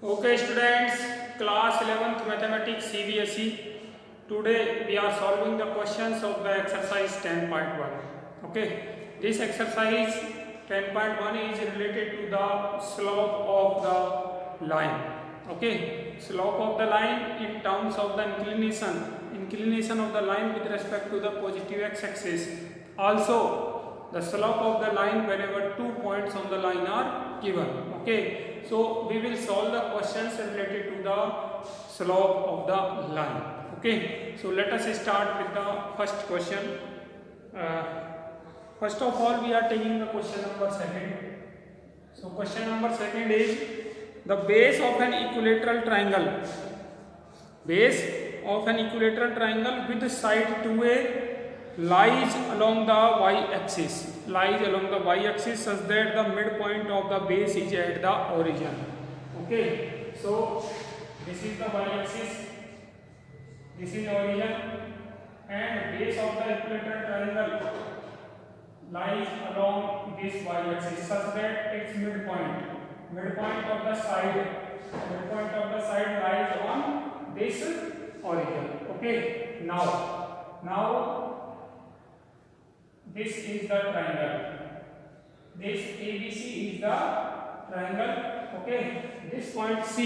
Okay, students, class 11th mathematics CBSE. Today we are solving the questions of the exercise 10.1. Okay, this exercise 10.1 is related to the slope of the line. Okay, slope of the line in terms of the inclination of the line with respect to the positive x-axis. Also, the slope of the line whenever 2 points on the line are given. Okay, so we will solve the questions related to the slope of the line. Okay, so let us start with the first question. uh, First of all, we are taking the question number second. So question number second is the base of an equilateral triangle. Base of an equilateral triangle with side 2a lies along the y-axis. Lies along the y-axis such that the midpoint of the base is at the origin. Okay, so this is the y-axis, this is origin, and base of the equilateral triangle lies along this y-axis such that its midpoint of the side lies on this origin. Okay, now this is the triangle. This ABC is the triangle. Okay, this point C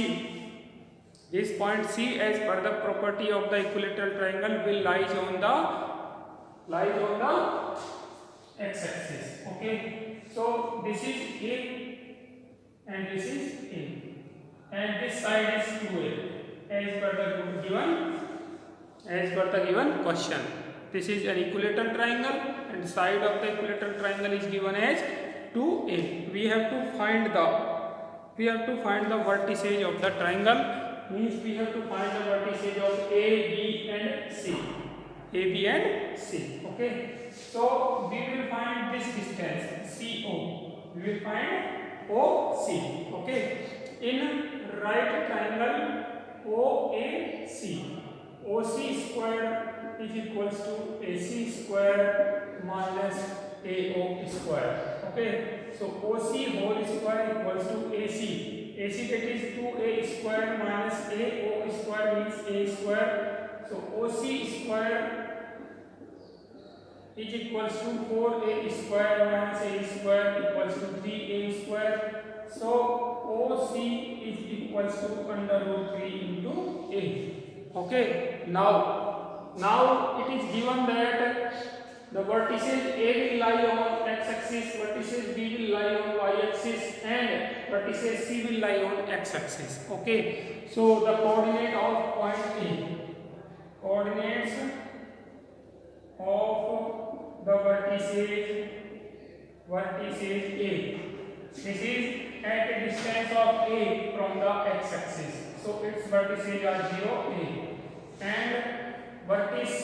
as per the property of the equilateral triangle will lies on the x-axis. Okay, so this is A and this is A, and this side is 2A as per the given question. This is an equilateral triangle and side of the equilateral triangle is given as 2A. We have to find the vertices of the triangle. Means we have to find the vertices of A, B and C. A, B and C. Okay, so we will find this distance CO. We will find OC. Okay, in right triangle OAC, OC square is equals to AC square minus AO square. Okay, so OC whole square equals to AC. AC, that is 2A square minus AO square means A square. So OC square is equals to 4A square minus A square equals to 3A square. So OC is equals to under root 3 into A. Okay, now it is given that the vertices A will lie on x-axis, vertices B will lie on y-axis, and vertices C will lie on x-axis. Okay, so the coordinate of point A, coordinates of the vertices A. This is at a distance of A from the x-axis. So its vertices are 0, A, and vertices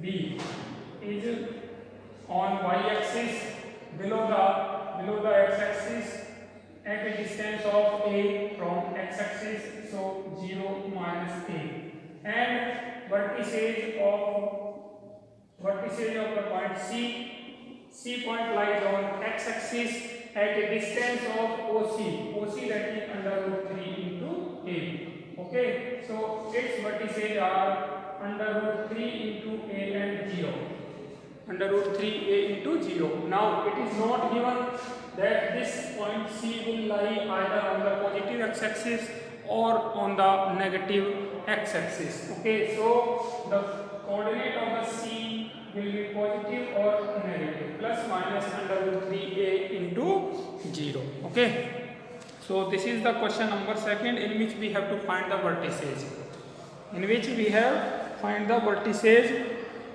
B is on y-axis below the x-axis at a distance of A from x-axis. So 0 minus A, and vertices of the point C point lies on x-axis at a distance of OC that is under root 3 into A. Okay, so its vertices are under root 3 into A and 0. Under root 3A into 0. Now it is not given that this point C will lie either on the positive x-axis or on the negative x-axis. Okay, so the coordinate of the C will be positive or negative, plus minus under root 3A into 0. Okay, so this is the question number second, in which we have to find the vertices.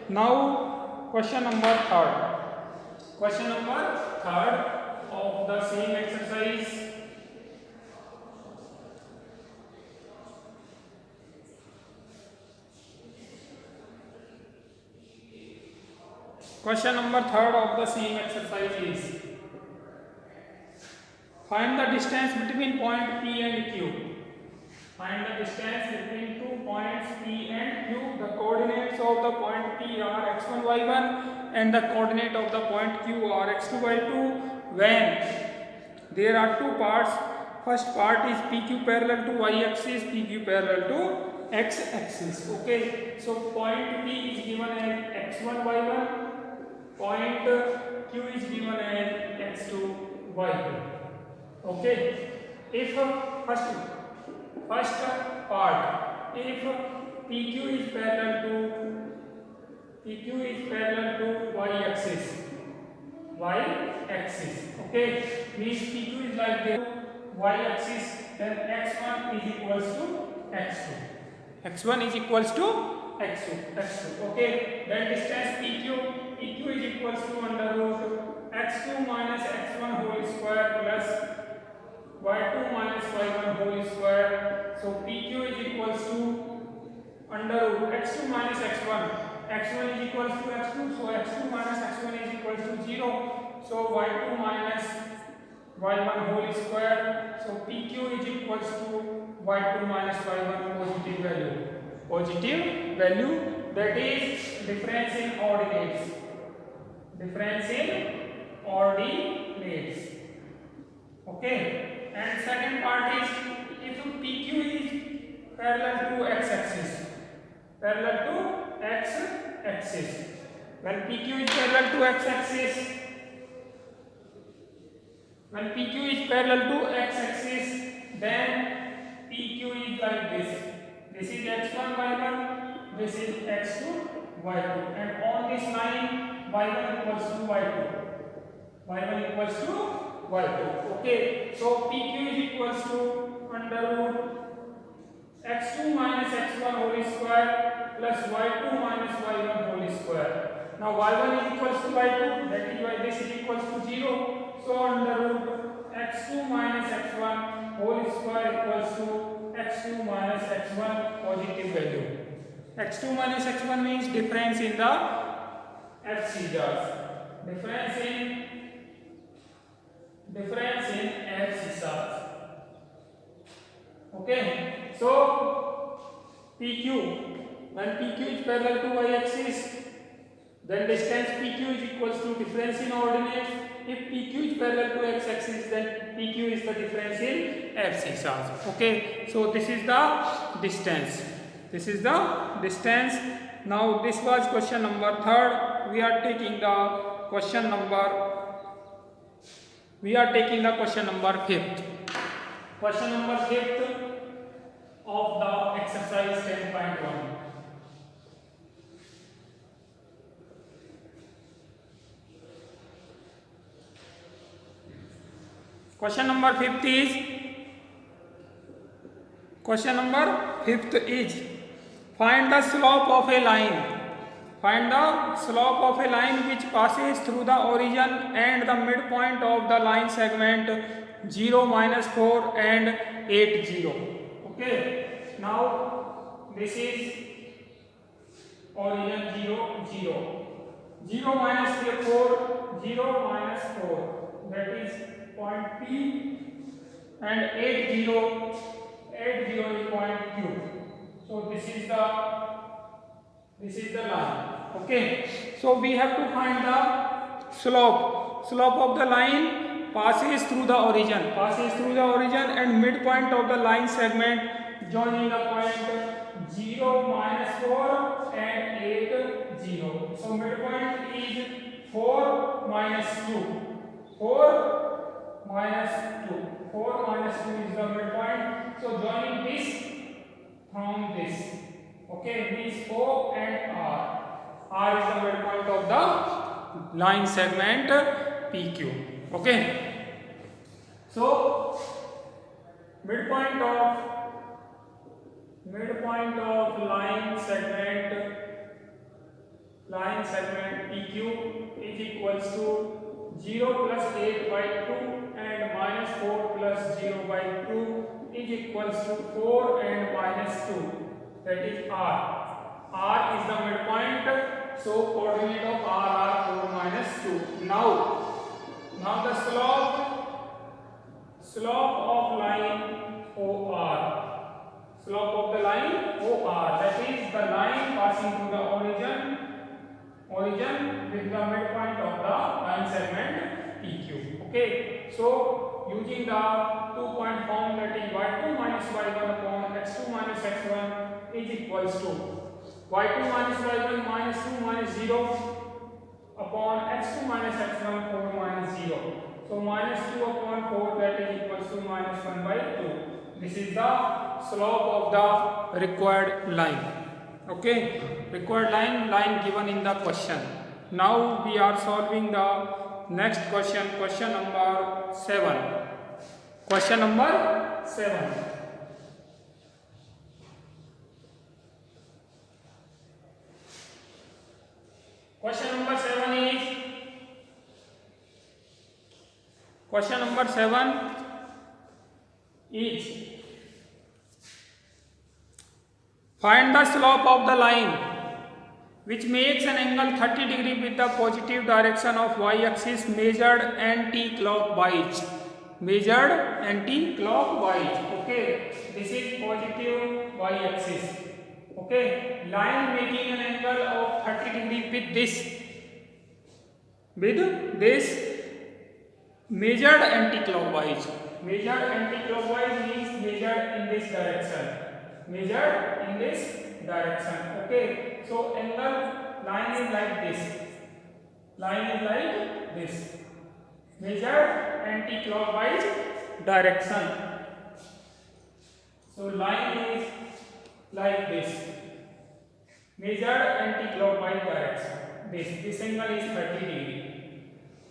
Now question number third. Question number third of the same exercise. Question number third of the same exercise is find the distance between point P and Q. Find the distance between 2 points P and Q. The coordinates of the point P are x1, y1 and the coordinate of the point Q are x2, y2 when There are two parts. First part is PQ parallel to y axis, PQ parallel to x axis. Okay, so point P is given as x1 y1, point Q is given as x2 y2. Okay, if first part, if PQ is parallel to y axis, okay, means PQ is like the y axis, then x1 is equals to x2 is equals to x2, okay, then distance PQ is equals to under root x2 minus x1 whole square plus y2 minus y1 whole square. So PQ is equals to under root x2 minus x1 is equals to x2, so x2 minus x1 is equals to 0, so y2 minus y1 whole square, so PQ is equals to y2 minus y1 positive value, that is difference in ordinates, okay. And second part is if PQ is parallel to x axis, when PQ is parallel to x axis, then PQ is like this. This is x1 y1, this is x2 y2, and on this line y1 equals to y2. Okay, so PQ is equals to under root x2 minus x1 whole square plus y2 minus y1 whole square. Now y1 is equals to y2, that is why this is equals to 0. So under root x2 minus x1 whole square equals to x2 minus x1 positive value. x2 minus x1 means difference in the FCs. Difference in FCs. Okay, so PQ, when PQ is parallel to y axis, then distance PQ is equals to difference in ordinates. If PQ is parallel to x axis, then PQ is the difference in FCs. Okay, so this is the distance. Now this was question number 3rd. We are taking the question number 5th. Question number 5th of the exercise 10.1. Question number 5th is find the slope of a line. Find the slope of a line which passes through the origin and the midpoint of the line segment 0, -4 and 8, 0. Okay. Now this is origin 0, 0. 0 minus 4, 0 minus 4. That is point P, and 8, 0 is point Q. So this is the line. Okay, so we have to find the slope of the line passes through the origin and midpoint of the line segment joining the point 0, -4 and 8, 0. So midpoint is 4 minus 2. 4 minus 2 is the midpoint. So joining this from this, okay, means O and R. R is the midpoint of the line segment PQ. Okay, so midpoint of line segment PQ is equals to 0 plus 8 by 2 and -4 plus 0 by 2 is equals to 4 and -2. That is R. R is the midpoint, so coordinate of R are 4 -2. Now the slope of line OR. Slope of the line OR, that is the line passing through the origin with the midpoint of the line segment PQ. Okay, so using the 2-point form, that is y2 minus y1 upon x2 minus x1 is equals to y2 minus y1 minus 2 minus 0 upon x2 minus x1 4 minus 0. So minus 2 upon 4, that is equals to minus 1 by 2. This is the slope of the required line. Okay, required line given in the question. Now we are solving the next question, question number 7. Question number 7. Question number 7 is find the slope of the line which makes an angle 30 degree with the positive direction of y-axis measured anti-clockwise. Okay, this is positive y-axis. Okay, line making an angle of 30 degree with this measured anti-clockwise. Measured anti-clockwise means measured in this direction. Okay, so angle line is like this. Measured anti-clockwise direction. So line is like this. Measured anti-clockwise direction. This angle is 30 degree.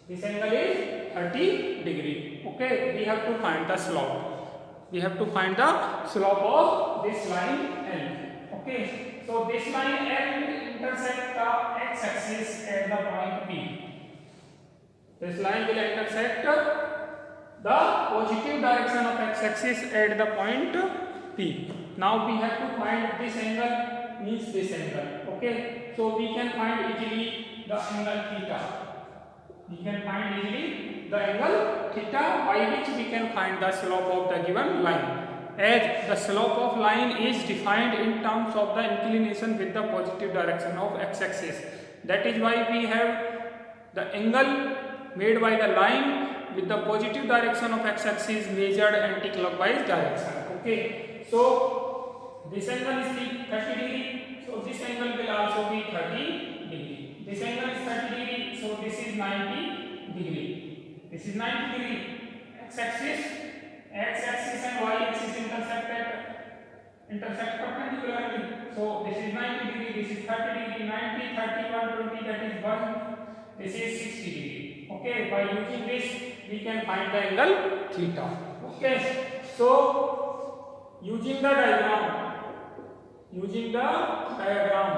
This angle is 30 degree. Okay, we have to find the slope. Of this line L. Okay, so this line L will intersect the x-axis at the point P. This line will intersect the positive direction of x-axis at the point P. Now we have to find this angle means this angle. Okay, so we can find easily the angle theta. By which we can find the slope of the given line. As the slope of line is defined in terms of the inclination with the positive direction of x-axis. That is why we have the angle made by the line with the positive direction of x-axis measured anti-clockwise direction. Okay, so this angle is 30 degree, so this angle will also be 30 degree. This angle is 30 degree, so this is 90 degree. This is 90 degree. X-axis and y-axis intersect perpendicularly. So this is 90 degree, this is 30 degree, 90, 30, 120, that is 1. This is 60 degree. Okay, by using this we can find the angle theta. Okay, so using the diagram,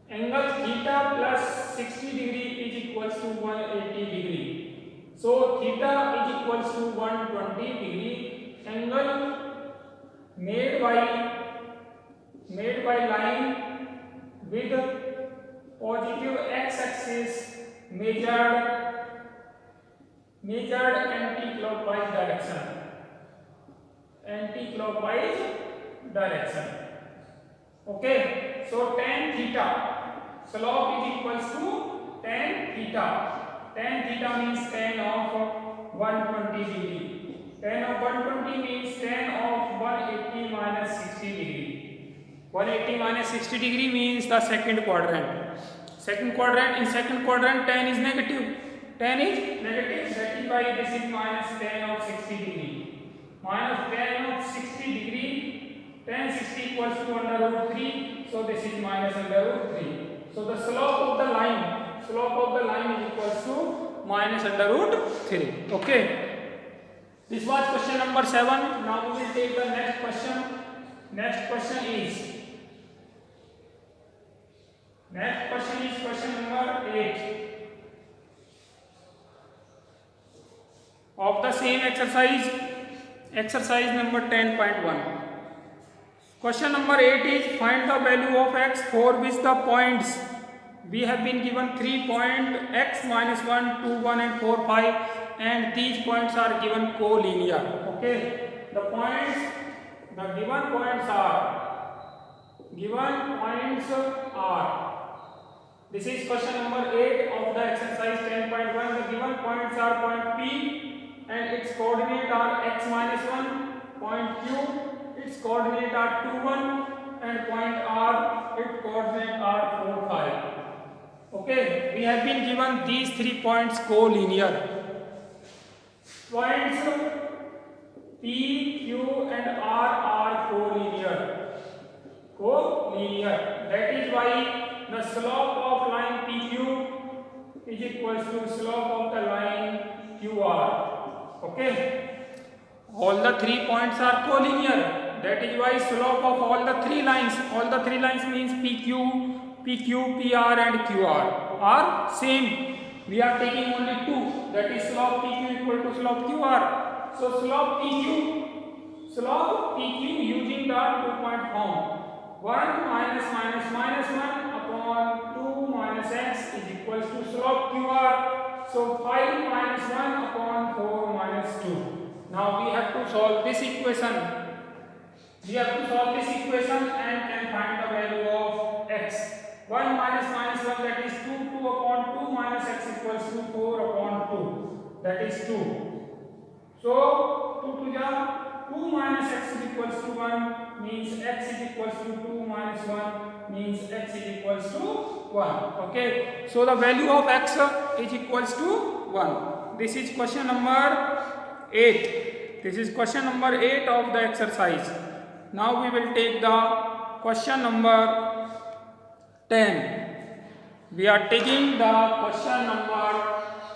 angle theta plus 60 degree is equals to 180 degree. So theta is equals to 120 degree. Angle made by line with positive x-axis measured anti-clockwise direction. Okay, so tan theta slope is equals to tan theta. Tan theta means tan of 120 degree. Tan of 120 means tan of 180 minus 60 degree. 180 minus 60 degree means the second quadrant. In second quadrant tan is negative. That is why this is minus tan of 60 degree. Minus tan of 60 degree, tan 60 equals to under root 3. So this is minus under root 3. So the slope of the line is equals to minus under root 3. Okay. This was question number 7. Now we will take the next question. Next question is question number 8 of the same exercise number 10.1. Question number 8 is find the value of x for which the points we have been given 3 points x minus 1, 2, 1 and 4, 5, and these points are given collinear. Okay, the given points are this is question number 8 of the exercise 10.1. The given points are point P and its coordinate are x minus 1, point Q, its coordinate are 2, 1, and point R, its coordinate are 4, 5. Okay, we have been given these 3 points co-linear. Points P, Q and R are co-linear. Co-linear. That is why the slope of line PQ is equals to slope of the line QR. Okay. All the 3 points are co-linear. That is why slope of all the 3 lines means PQ, PR and QR are same. We are taking only 2. That is slope PQ equal to slope QR. So slope PQ using the 2-point form. 1 minus 1 upon 2 minus x is equals to slope QR. So 5 minus 1 upon 4 minus 2. Now we have to solve this equation. And can find the value of x. 1 minus 1 that is 2 upon 2 minus x equals to 4 upon 2. That is 2. So 2 to the 2 minus x is equals to 1 means x is equals to 2 minus 1 means x is equals to 1. Okay. So the value of x is equals to 1. This is question number 8. This is question number 8 of the exercise. Now we will take the question number 10. We are taking the question number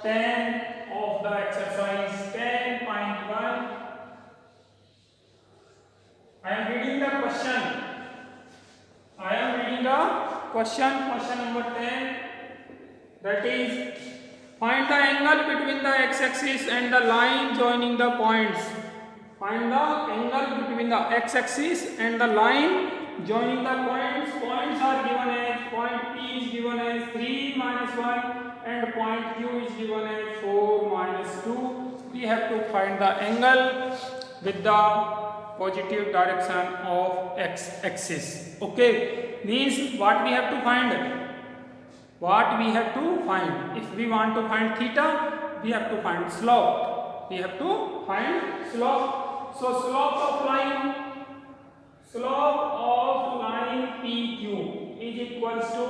10 of the exercise 10.1. I am reading the question. Question number 10. That is, find the angle between the x-axis and the line joining the points. Find the angle between the x-axis and the line joining the points. Points are given as point P is given as 3 minus 1 and point Q is given as 4 minus 2. We have to find the angle with the positive direction of x-axis. Okay, means what we have to find? If we want to find theta, we have to find slope. So slope of line PQ is equals to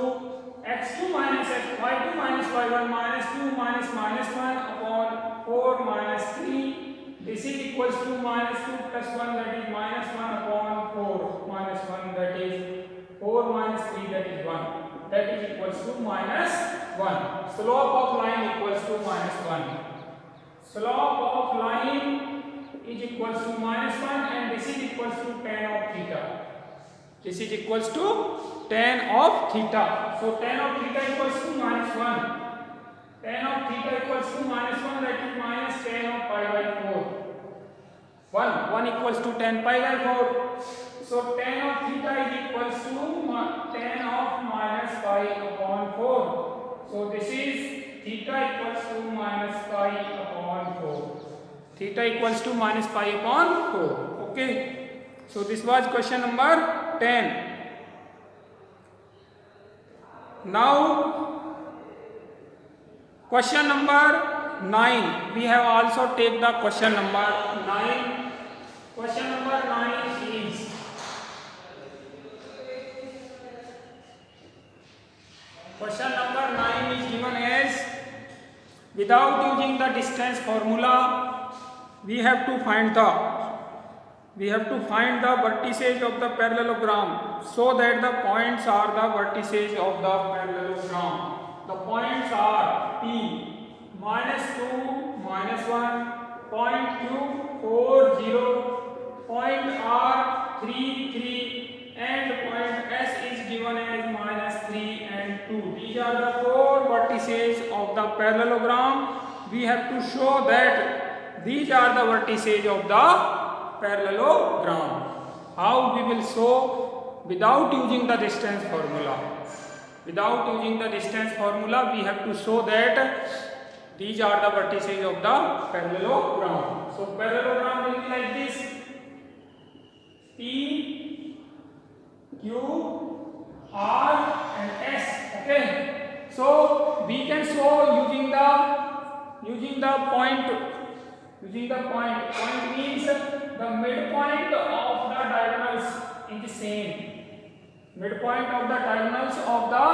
x2 minus x, y2 minus y1 minus 2 minus 1 upon 4 minus 3. This is equals to minus 2 plus 1 that is minus 1 upon 4 minus 1 that is 4 minus 3 that is 1. That is equals to minus 1. Slope of line equals to minus 1. Slope of line is equals to minus 1 and this is equals to tan of theta. This is equals to tan of theta. So tan of theta equals to minus 1. Tan of theta equals to minus 1 that is minus tan of pi by 4. 1 equals to tan pi by 4. So tan of theta is equals to tan of minus pi upon 4. So this is theta equals to minus pi upon 4. Theta equals to minus pi upon 4. Okay. So this was question number 10. Now question number 9. We have also take the question number 9. Question number 9 is given as, without using the distance formula, we have to find the vertices of the parallelogram, so that the points are the vertices of the parallelogram. The points are P minus 2 minus 1, point Q 4 0, point R 3 3, and point S is given as minus 3 and 2. These are the 4 vertices of the parallelogram. We have to show that these are the vertices of the parallelogram. How we will show? Without using the distance formula. We have to show that these are the vertices of the parallelogram. So parallelogram will be like this: P, Q, R and S. Okay. So we can show using the using the point. Point means the midpoint of the diagonals is same. Midpoint of the diagonals of the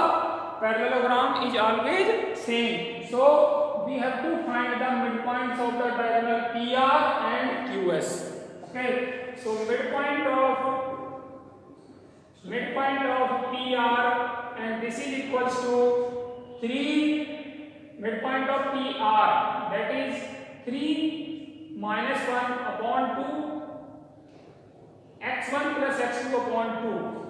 parallelogram is always same. So we have to find the midpoints of the diagonal PR and QS. Okay, so midpoint of PR, and this is equals to 3. Midpoint of PR, that is 3 minus 1 upon 2 x1 plus x2 upon 2.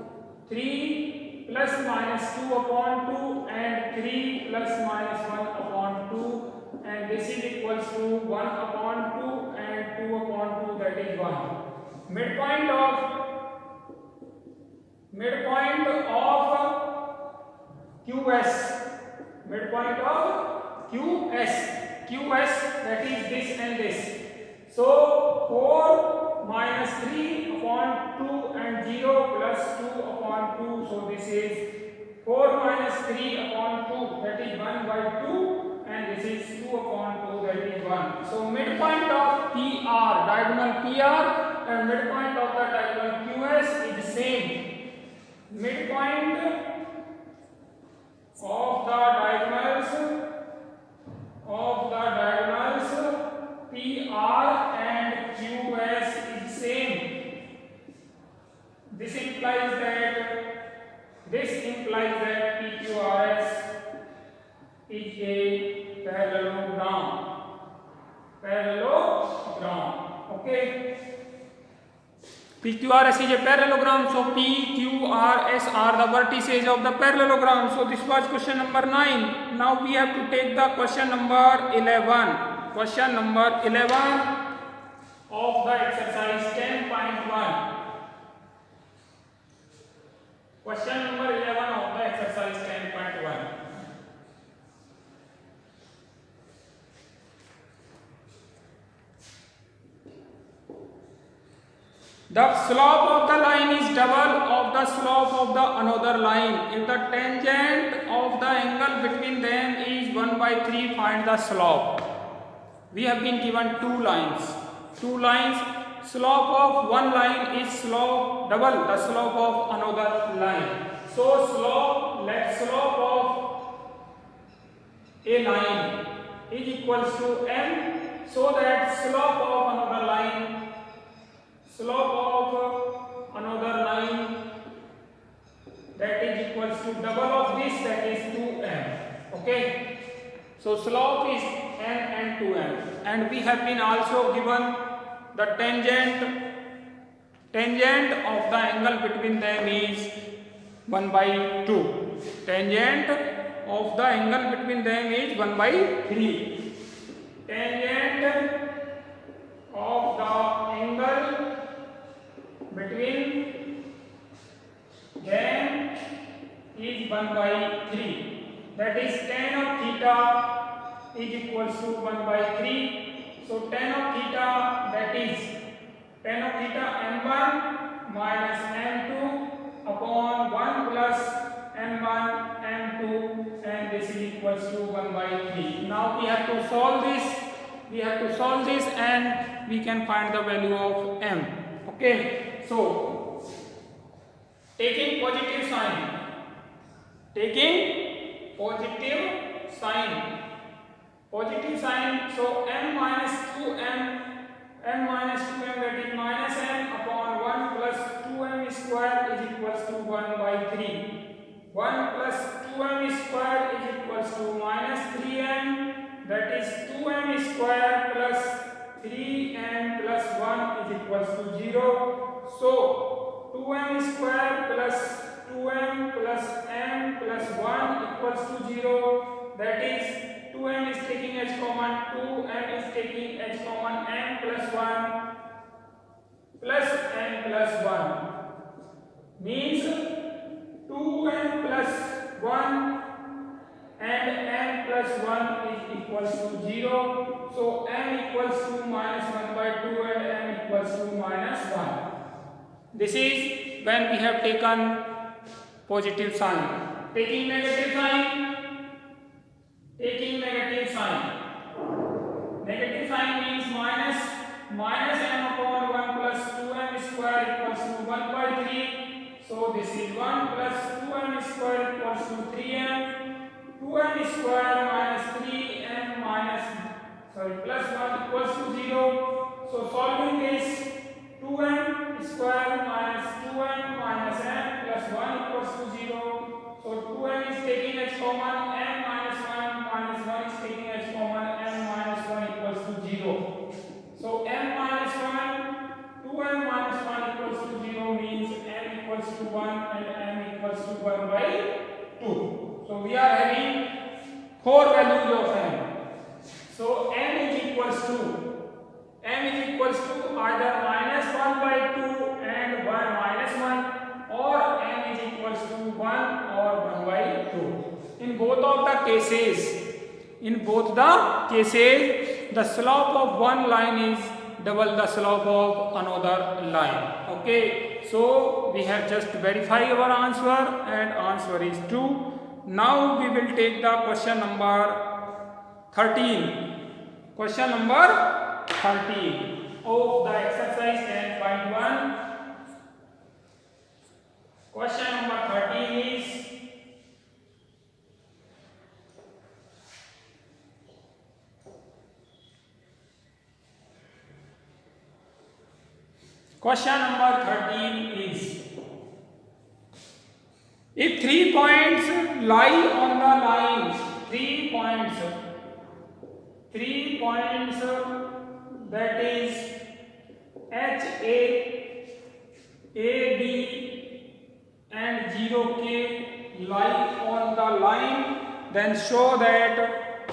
3 plus minus 2 upon 2 and 3 plus minus 1 upon 2, and this is equals to 1 upon 2 and 2 upon 2, that is 1. Midpoint of QS. Midpoint of QS, that is this and this. So 4 minus 3 upon 2 and 0 plus 2 upon 2. So this is 4 minus 3 upon 2, that is 1 by 2, and this is 2 upon 2, that is 1. So midpoint of PR, diagonal PR, and midpoint of the diagonal QS is same. Midpoint of the diagonals PR and QS is same. This implies that PQRS is a parallelogram. Okay. PQRS is a parallelogram, so PQRS are the vertices of the parallelogram. So this was question number 9. Now we have to take the question number 11. Question number 11 of the exercise 10.1. Question number 11 of the exercise 10.1. The slope of the line is double of the slope of the another line. If the tangent of the angle between them is 1 by 3, find the slope. We have been given two lines. Slope of one line is double the slope of another line. So let slope of a line is equals to m, so that slope of another line that is equals to double of this, that is 2m. Okay, so slope is m and 2m, and we have been also given the tangent of the angle between them is 1 by 2. Tangent of the angle between them is 1 by 3. Tangent of the angle between them is 1 by 3. That is tan of theta is equals to 1 by 3. So tan of theta, that is tan of theta m1 minus m2 upon 1 plus m1 m2, and this is equals to 1 by 3. Now we have to solve this. And we can find the value of m. Okay, so taking positive sign, so m minus 2m, that is minus m upon 1 plus 2m square is equals to 1 by 3. 1 plus 2m square is equals to minus 3m, that is 2m square plus 3m plus 1 is equals to 0. So 2m square plus 2m plus m plus 1 equals to 0. That is 2m is taking as common, 2m is taking as common, m plus 1 plus m plus 1 means 2m plus 1 and m plus 1 is equals to 0. So m equals to minus 1 by 2 and m equals to minus 1. This is when we have taken positive sign. Taking negative sign. Negative sign means minus minus m upon 1 plus 2m square equals to 1 by 3. So this is 1 plus 2m square equals to 3m. 2m square minus 3m plus 1 equals to 0. So solving this, 2m square minus 2m minus m plus 1 equals to 0. So 2m is taking as common, m minus 1 minus 1 is taking as common, m minus 1 equals to 0. So m minus 1, 2m minus 1 equals to 0 means m equals to 1 and m equals to 1 by 2. So we are having 4 values of m. So m is equals to either minus 1 by 2 and 1 minus 1, or m is equals to 1 or 1 by 2. In both the cases, the slope of one line is double the slope of another line. Okay, so we have just verified our answer, and answer is true. Now we will take the question number 13. Question number 13 of the exercise 10.1. Question number 13 is, if 3 points lie on the line, 3 points that is H A, A B and 0K lie on the line, then show that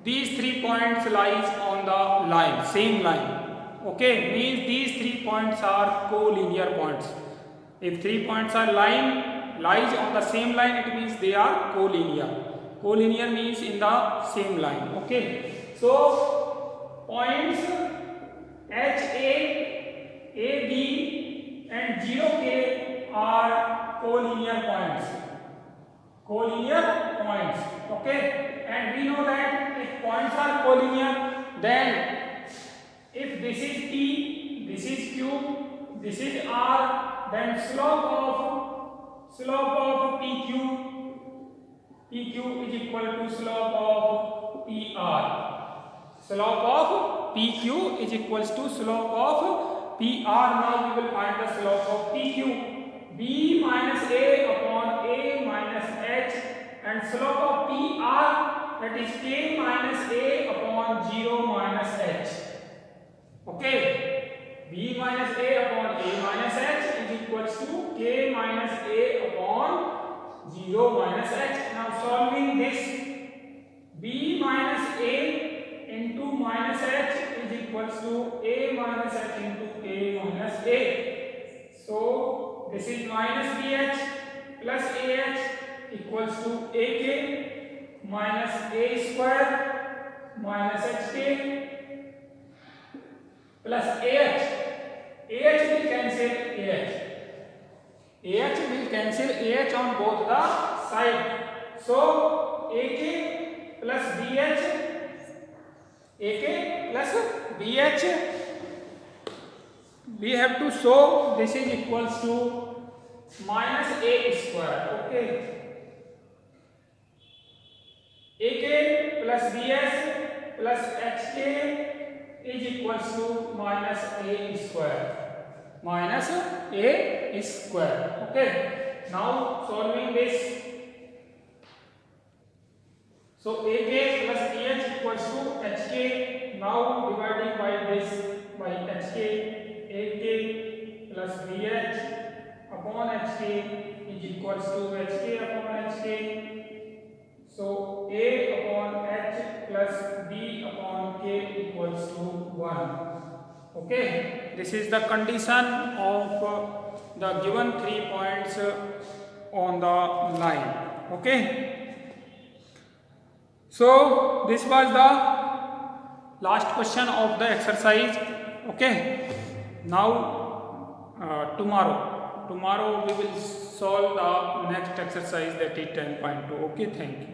these 3 points lies on the line, same line. Okay, means these 3 points are collinear points. If 3 points are lies on the same line, it means they are collinear. Collinear means in the same line. Okay, so points H A, A B and 0K are collinear points. Okay, and we know that if points are collinear, then if this is P, this is Q, this is R, then slope of PQ is equal to slope of PR. Slope of PQ is equals to slope of PR. Now we will find the slope of PQ. B minus A upon A minus H, and slope of PR, that is K minus A upon 0 minus H. Okay, B minus A upon A minus H is equals to K minus A upon 0 minus H. Now solving this, B minus A into minus H is equals to A minus H into K minus A. So this is minus BH plus AH equals to AK minus A square minus HK plus AH. AH will cancel AH. AH will cancel AH on both the sides. So AK plus BH, we have to show this is equals to minus A square. Okay, AK plus BH plus HK is equals to minus A square. Okay, now solving this, so AK plus BH equals to HK. Now dividing by this by HK, AK plus BH upon HK is equals to HK upon HK. So A upon H plus B upon K equals to 1. Okay, this is the condition of the given 3 points on the line. Okay, so this was the last question of the exercise. Okay, now tomorrow we will solve the next exercise, that is 10.2. Okay, thank you.